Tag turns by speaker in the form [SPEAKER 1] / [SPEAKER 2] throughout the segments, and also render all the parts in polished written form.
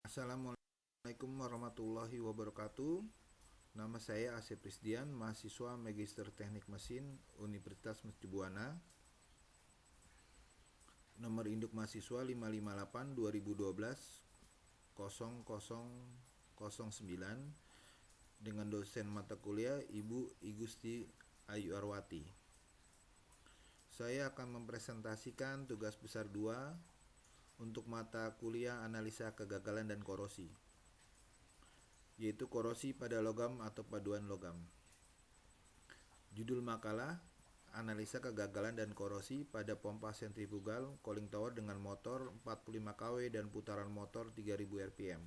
[SPEAKER 1] Assalamualaikum warahmatullahi wabarakatuh. Nama saya Asep Risdian, mahasiswa Magister Teknik Mesin Universitas Mercu Buana. Nomor induk mahasiswa 558 2012 0009 dengan dosen mata kuliah Ibu Igusti Ayu Arwati. Saya akan mempresentasikan tugas besar 2 untuk mata kuliah analisa kegagalan dan korosi, yaitu korosi pada logam atau paduan logam. Judul makalah: analisa kegagalan dan korosi pada pompa sentrifugal cooling tower dengan motor 45 kW dan putaran motor 3000 rpm.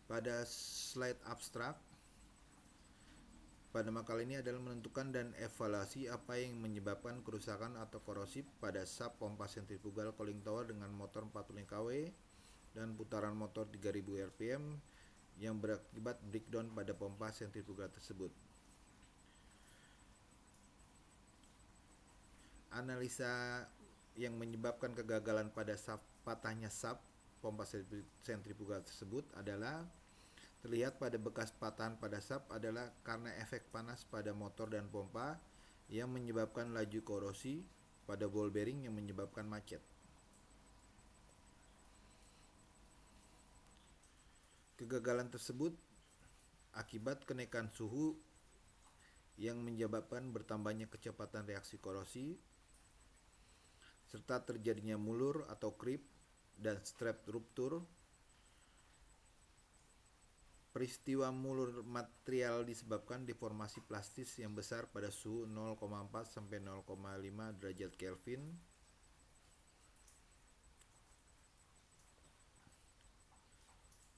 [SPEAKER 1] Pada slide abstrak pada makalah ini adalah menentukan dan evaluasi apa yang menyebabkan kerusakan atau korosi pada sub pompa sentrifugal cooling tower dengan motor 45 kW dan putaran motor 3000 rpm yang berakibat breakdown pada pompa sentrifugal tersebut. Analisa yang menyebabkan kegagalan pada patahnya sub pompa sentrifugal tersebut adalah terlihat pada bekas patahan pada sub adalah karena efek panas pada motor dan pompa yang menyebabkan laju korosi pada ball bearing yang menyebabkan macet. Kegagalan tersebut akibat kenaikan suhu yang menyebabkan bertambahnya kecepatan reaksi korosi serta terjadinya mulur atau creep dan strap rupture. Peristiwa mulur material disebabkan deformasi plastis yang besar pada suhu 0,4 sampai 0,5 derajat Kelvin.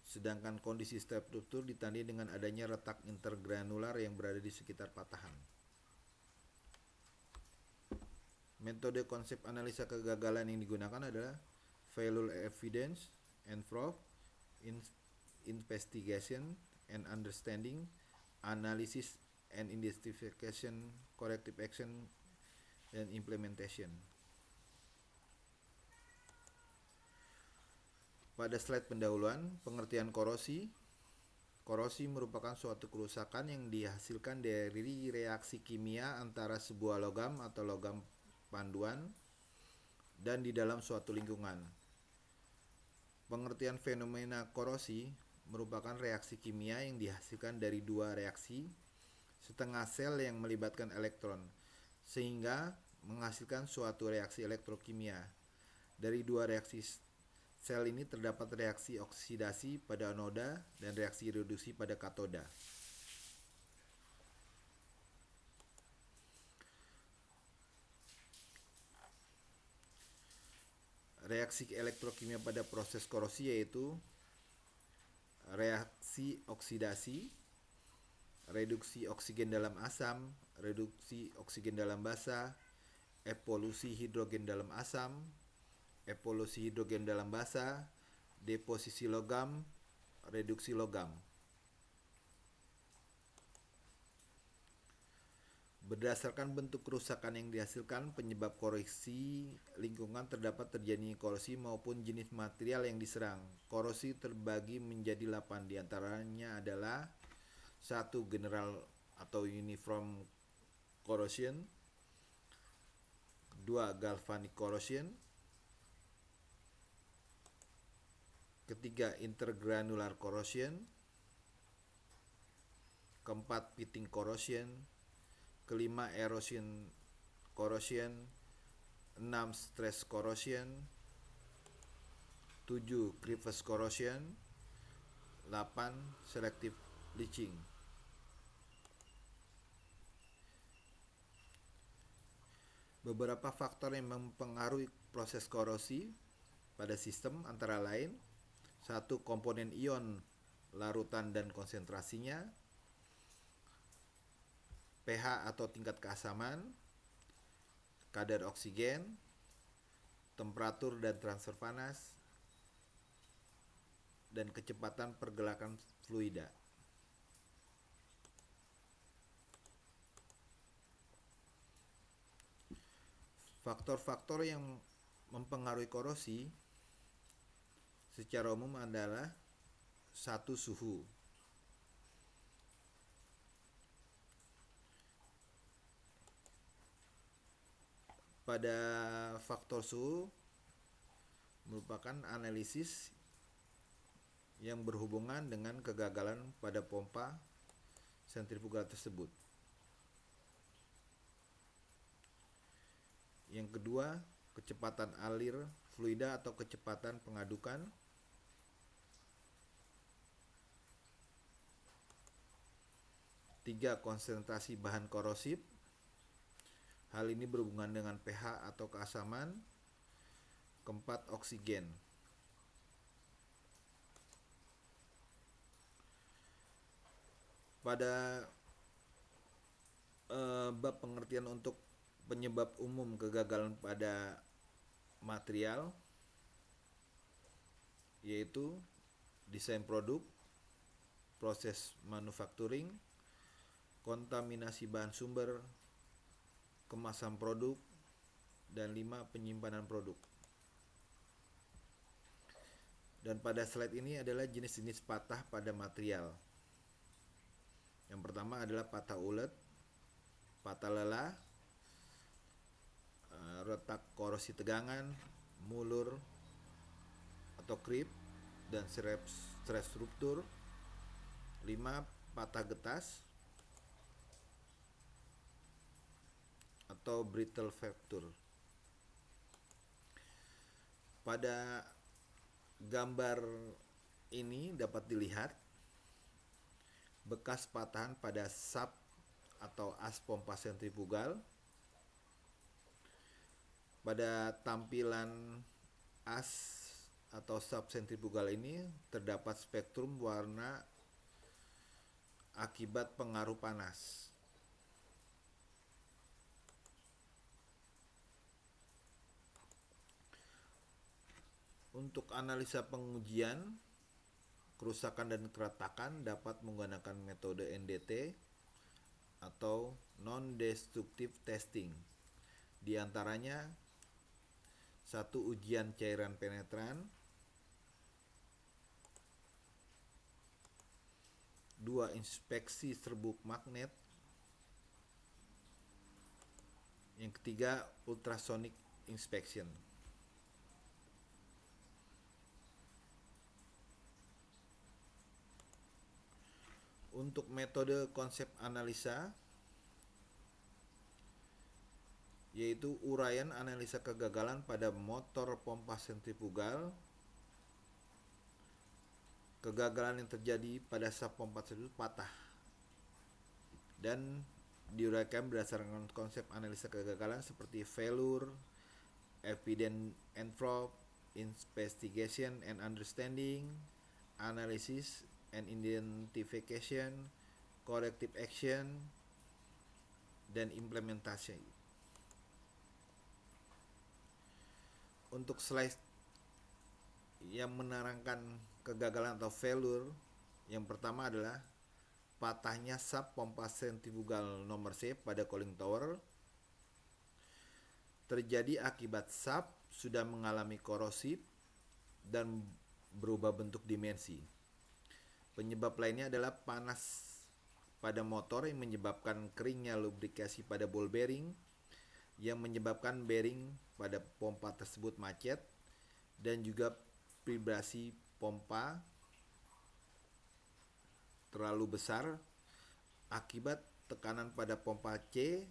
[SPEAKER 1] Sedangkan kondisi strap rupture ditandai dengan adanya retak intergranular yang berada di sekitar patahan. Metode konsep analisa kegagalan yang digunakan adalah failure evidence and proof, investigation and understanding, analysis and identification, corrective action, dan implementation. Pada slide pendahuluan, pengertian korosi. Korosi merupakan suatu kerusakan yang dihasilkan dari reaksi kimia antara sebuah logam atau logam panduan dan di dalam suatu lingkungan. Pengertian fenomena korosi merupakan reaksi kimia yang dihasilkan dari dua reaksi setengah sel yang melibatkan elektron, sehingga menghasilkan suatu reaksi elektrokimia. Dari dua reaksi sel ini terdapat reaksi oksidasi pada anoda dan reaksi reduksi pada katoda. Reaksi elektrokimia pada proses korosi yaitu reaksi oksidasi, reduksi oksigen dalam asam, reduksi oksigen dalam basa, epolusi hidrogen dalam asam, epolusi hidrogen dalam basa, deposisi logam, reduksi logam. Berdasarkan bentuk kerusakan yang dihasilkan, penyebab korosi lingkungan terdapat terjadinya korosi maupun jenis material yang diserang. Korosi terbagi menjadi 8, diantaranya adalah 1. General atau uniform corrosion, 2. Galvanic corrosion, 3. Intergranular corrosion, 4. pitting corrosion, 5. erosion corrosion, 6. stress corrosion, 7. crevice corrosion, 8. selective leaching. Beberapa faktor yang mempengaruhi proses korosi pada sistem antara lain: 1. komponen ion larutan dan konsentrasinya, pH atau tingkat keasaman, kadar oksigen, temperatur dan transfer panas, dan kecepatan pergerakan fluida. Faktor-faktor yang mempengaruhi korosi secara umum adalah satu, suhu. Pada faktor suhu merupakan analisis yang berhubungan dengan kegagalan pada pompa sentrifugal tersebut. Yang kedua, kecepatan alir fluida atau kecepatan pengadukan. Tiga, konsentrasi bahan korosif. Hal ini berhubungan dengan pH atau keasaman. Keempat, oksigen. Pada bab pengertian untuk penyebab umum kegagalan pada material, yaitu desain produk, proses manufacturing, kontaminasi bahan sumber, kemasan produk, dan 5, penyimpanan produk. Dan pada slide ini adalah jenis-jenis patah pada material. Yang pertama adalah patah ulet, patah lelah, retak korosi tegangan, mulur atau krip, dan stress ruptur. 5, patah getas atau brittle fracture. Pada gambar ini dapat dilihat bekas patahan pada sub atau as pompa sentrifugal. Pada tampilan as atau sub sentrifugal ini terdapat spektrum warna akibat pengaruh panas. Untuk analisa pengujian kerusakan dan keretakan dapat menggunakan metode NDT atau non-destructive testing. Di antaranya 1, ujian cairan penetran, 2, inspeksi serbuk magnet, yang ketiga, ultrasonic inspection. Untuk metode konsep analisa, yaitu uraian analisa kegagalan pada motor pompa sentrifugal. Kegagalan yang terjadi pada sub pompa tersebut patah dan diuraikan berdasarkan konsep analisa kegagalan seperti failure, evidence and proof, investigation and understanding, analysis and identification, corrective action, dan implementasi. Untuk slide yang menerangkan kegagalan atau failure, yang pertama adalah patahnya sub pompa sentrifugal nomor C pada cooling tower terjadi akibat sub sudah mengalami korosif dan berubah bentuk dimensi. Penyebab lainnya adalah panas pada motor yang menyebabkan keringnya lubrikasi pada ball bearing, yang menyebabkan bearing pada pompa tersebut macet, dan juga vibrasi pompa terlalu besar akibat tekanan pada pompa C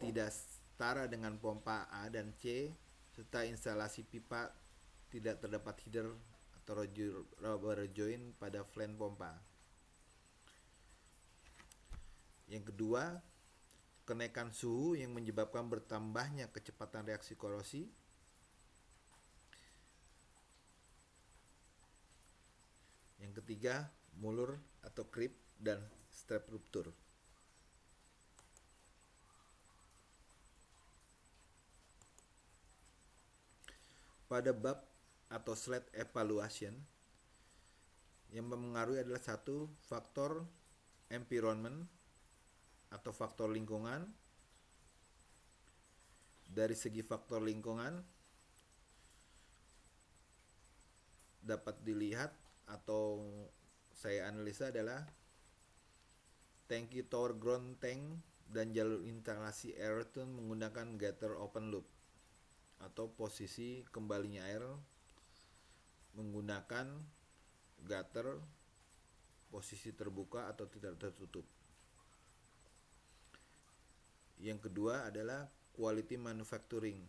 [SPEAKER 1] tidak setara dengan pompa A dan C, serta instalasi pipa tidak terdapat header atau rubber joint pada flange pompa. Yang kedua, kenaikan suhu yang menyebabkan bertambahnya kecepatan reaksi korosi. Yang ketiga, mulur atau krip dan stress rupture. Pada bab atau slide evaluation, yang mempengaruhi adalah 1, faktor environment atau faktor lingkungan, Dari segi faktor lingkungan dapat dilihat atau saya analisa adalah tangki tower ground tank dan jalur instalasi air tune menggunakan gutter open loop atau posisi kembalinya air menggunakan gutter posisi terbuka atau tidak tertutup. Yang kedua adalah quality manufacturing.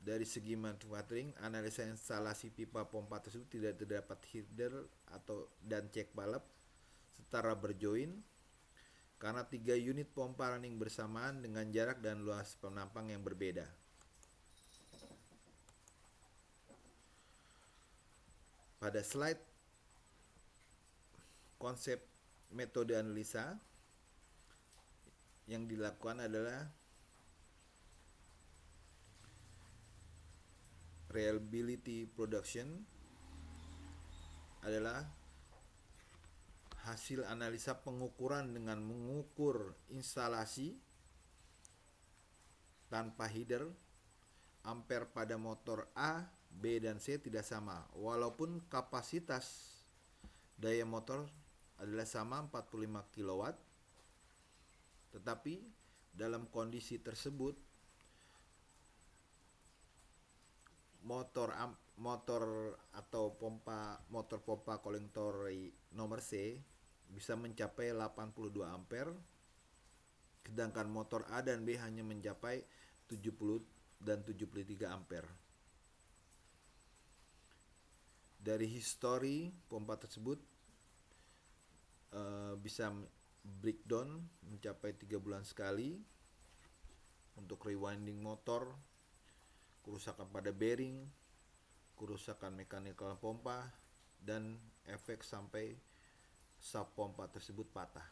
[SPEAKER 1] Dari segi manufacturing, analisa instalasi pipa pompa tersebut tidak terdapat header dan cek balap setara berjoin karena 3 unit pompa running bersamaan dengan jarak dan luas penampang yang berbeda. Pada slide konsep metode analisa yang dilakukan adalah reliability production adalah hasil analisa pengukuran dengan mengukur instalasi tanpa header ampere pada motor A, B, dan C tidak sama walaupun kapasitas daya motor adalah sama 45 kW, tetapi dalam kondisi tersebut motor atau motor pompa kolektor nomor C bisa mencapai 82 ampere, sedangkan motor A dan B hanya mencapai 70 dan 73 ampere. Dari histori pompa tersebut bisa breakdown mencapai 3 bulan sekali untuk rewinding motor, kerusakan pada bearing, kerusakan mekanikal pompa, dan efek sampai sub pompa tersebut patah.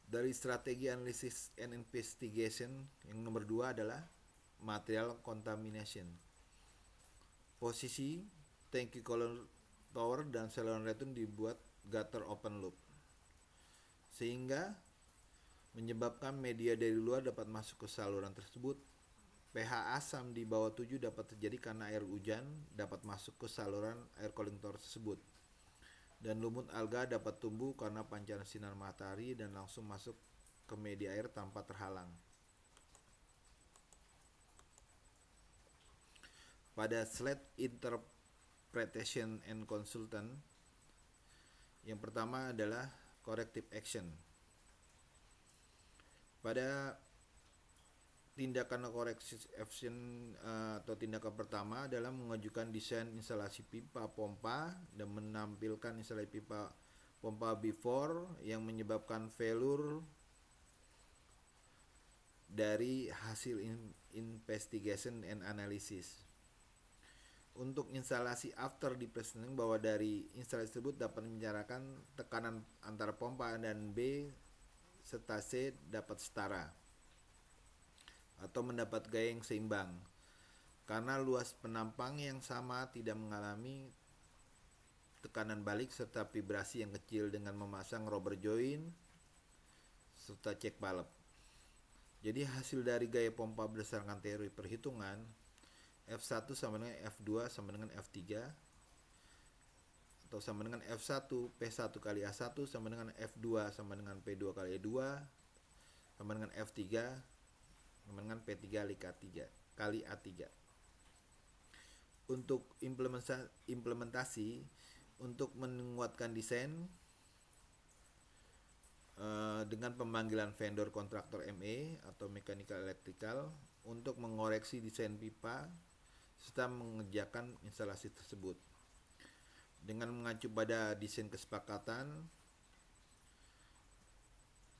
[SPEAKER 1] Dari strategi analisis and investigation yang nomor 2 adalah material contamination. Posisi tangki tower dan saluran retun dibuat gutter open loop sehingga menyebabkan media dari luar dapat masuk ke saluran tersebut. pH asam di bawah 7 dapat terjadi karena air hujan dapat masuk ke saluran air kolektor tersebut. Dan lumut alga dapat tumbuh karena pancaran sinar matahari dan langsung masuk ke media air tanpa terhalang. Pada slide interpretation and consultant, yang pertama adalah corrective action. Pada tindakan corrective action atau tindakan pertama adalah mengajukan desain instalasi pipa pompa dan menampilkan instalasi pipa pompa before yang menyebabkan failure dari hasil investigation and analysis. Untuk instalasi after di presenting bahwa dari instalasi tersebut dapat membicarakan tekanan antara pompa dan B serta C dapat setara atau mendapat gaya yang seimbang karena luas penampang yang sama tidak mengalami tekanan balik serta vibrasi yang kecil dengan memasang rubber joint serta cek balap. Jadi hasil dari gaya pompa berdasarkan teori perhitungan F1 sama dengan F2 sama dengan F3 atau sama dengan F1 P1 kali A1 sama dengan F2 sama dengan P2 kali A2 sama dengan F3 sama dengan P3 kali A3. Untuk implementasi untuk menguatkan desain dengan pemanggilan vendor kontraktor ME atau mechanical electrical untuk mengoreksi desain pipa serta mengerjakan instalasi tersebut. Dengan mengacu pada desain kesepakatan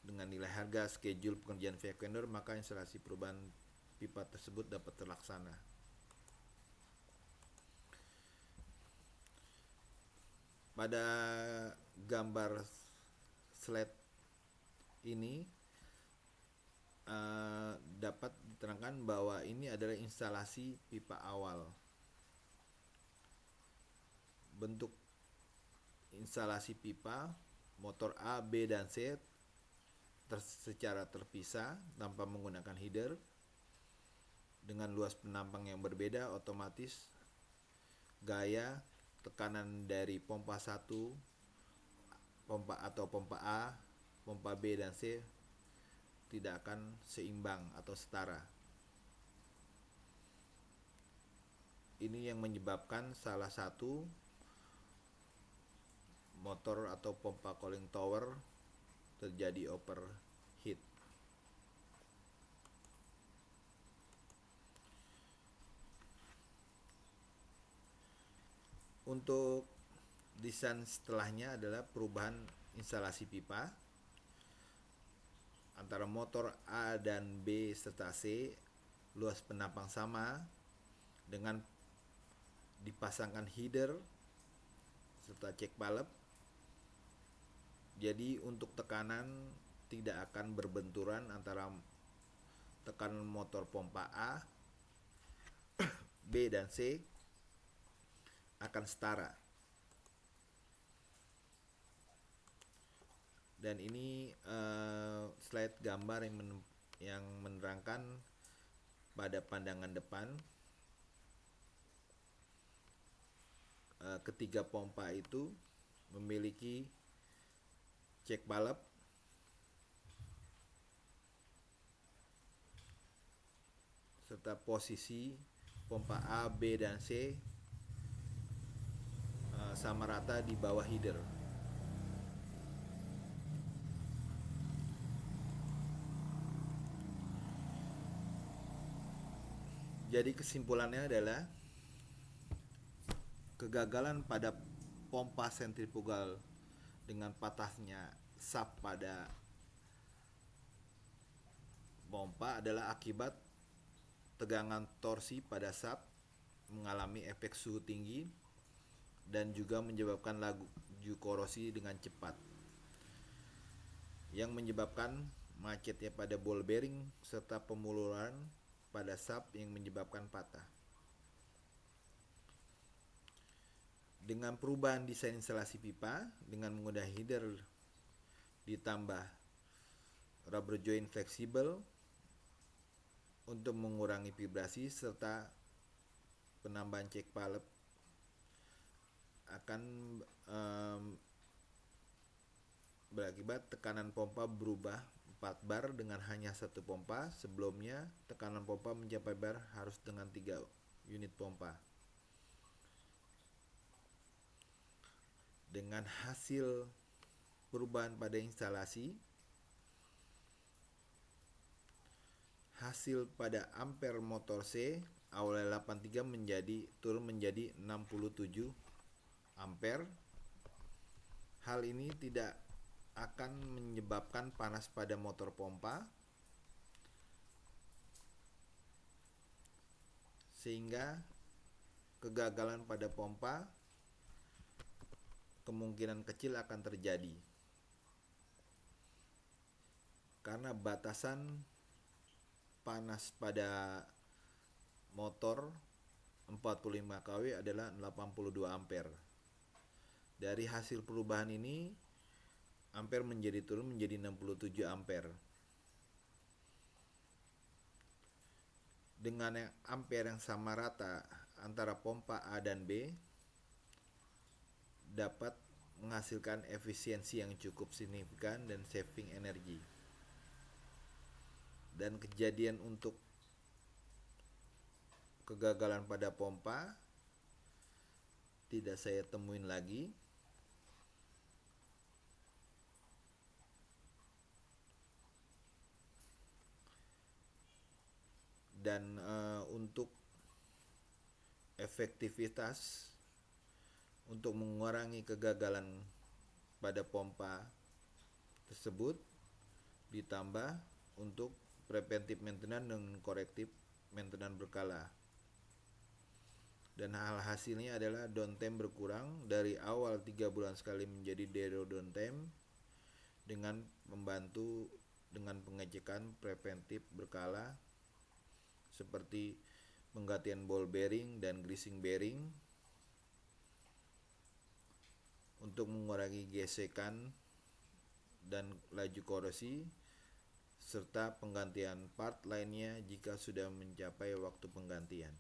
[SPEAKER 1] dengan nilai harga, schedule pengerjaan pihak vendor, maka instalasi perubahan pipa tersebut dapat terlaksana. Pada gambar slide ini dapat diterangkan bahwa ini adalah instalasi pipa awal. Bentuk instalasi pipa motor A, B, dan C secara terpisah tanpa menggunakan header dengan luas penampang yang berbeda, otomatis gaya tekanan dari pompa 1, pompa A, pompa B dan C tidak akan seimbang atau setara. Ini yang menyebabkan salah satu motor atau pompa cooling tower terjadi overheat. Untuk desain setelahnya adalah perubahan instalasi pipa antara motor A dan B serta C, luas penampang sama dengan dipasangkan header serta check valve. Jadi untuk tekanan tidak akan berbenturan antara tekanan motor pompa A, B dan C akan setara. Dan ini slide gambar yang menerangkan pada pandangan depan ketiga pompa itu memiliki check valve serta posisi pompa A, B dan C sama rata di bawah header. Jadi kesimpulannya adalah kegagalan pada pompa sentrifugal dengan patahnya sap pada pompa adalah akibat tegangan torsi pada sap mengalami efek suhu tinggi dan juga menyebabkan laju korosi dengan cepat yang menyebabkan macetnya pada ball bearing serta pemuluran pada sap yang menyebabkan patah. Dengan perubahan desain instalasi pipa dengan menggunakan header ditambah rubber joint fleksibel untuk mengurangi vibrasi serta penambahan check valve akan berakibat tekanan pompa berubah 4 bar dengan hanya satu pompa. Sebelumnya tekanan pompa mencapai bar harus dengan 3 unit pompa. Dengan hasil perubahan pada instalasi, hasil pada ampere motor C awalnya 83 turun menjadi 67 ampere. Hal ini tidak akan menyebabkan panas pada motor pompa, sehingga kegagalan pada pompa kemungkinan kecil akan terjadi karena batasan panas pada motor 45 kW adalah 82 ampere. Dari hasil perubahan ini ampere turun menjadi 67 ampere. Dengan ampere yang sama rata antara pompa A dan B dapat menghasilkan efisiensi yang cukup signifikan dan saving energi. Dan kejadian untuk kegagalan pada pompa tidak saya temuin lagi. Dan untuk efektivitas untuk mengurangi kegagalan pada pompa tersebut ditambah untuk preventive maintenance dan corrective maintenance berkala. Dan hal hasilnya adalah downtime berkurang dari awal 3 bulan sekali menjadi zero downtime dengan membantu dengan pengecekan preventif berkala seperti penggantian ball bearing dan greasing bearing untuk mengurangi gesekan dan laju korosi serta penggantian part lainnya jika sudah mencapai waktu penggantian.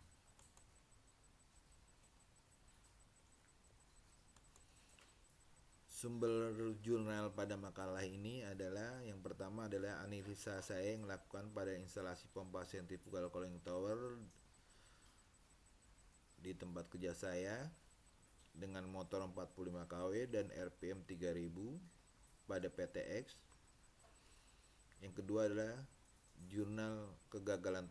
[SPEAKER 1] Sumber jurnal pada makalah ini adalah yang pertama adalah analisa saya yang lakukan pada instalasi pompa centrifugal cooling tower di tempat kerja saya dengan motor 45 kW dan RPM 3000 pada PTX. Yang kedua adalah jurnal kegagalan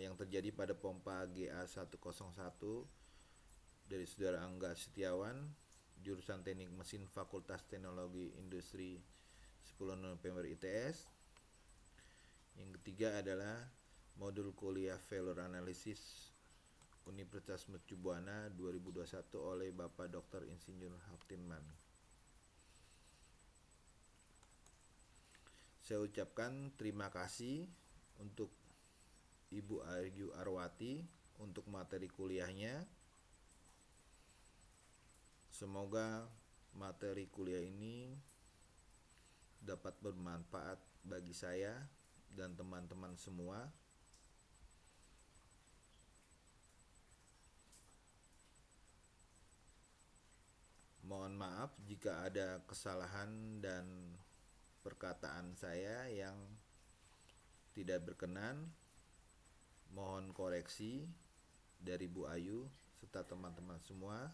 [SPEAKER 1] yang terjadi pada pompa GA101 dari saudara Angga Setiawan, jurusan Teknik Mesin Fakultas Teknologi Industri 10 November ITS. Yang ketiga adalah modul kuliah Failure Analysis Universitas Mercu Buana 2021 oleh Bapak Dr. Insinyur Haftinman. Saya ucapkan terima kasih untuk Ibu Ayu Arwati untuk materi kuliahnya. Semoga materi kuliah ini dapat bermanfaat bagi saya dan teman-teman semua. Mohon maaf jika ada kesalahan dan perkataan saya yang tidak berkenan. Mohon koreksi dari Bu Ayu serta teman-teman semua.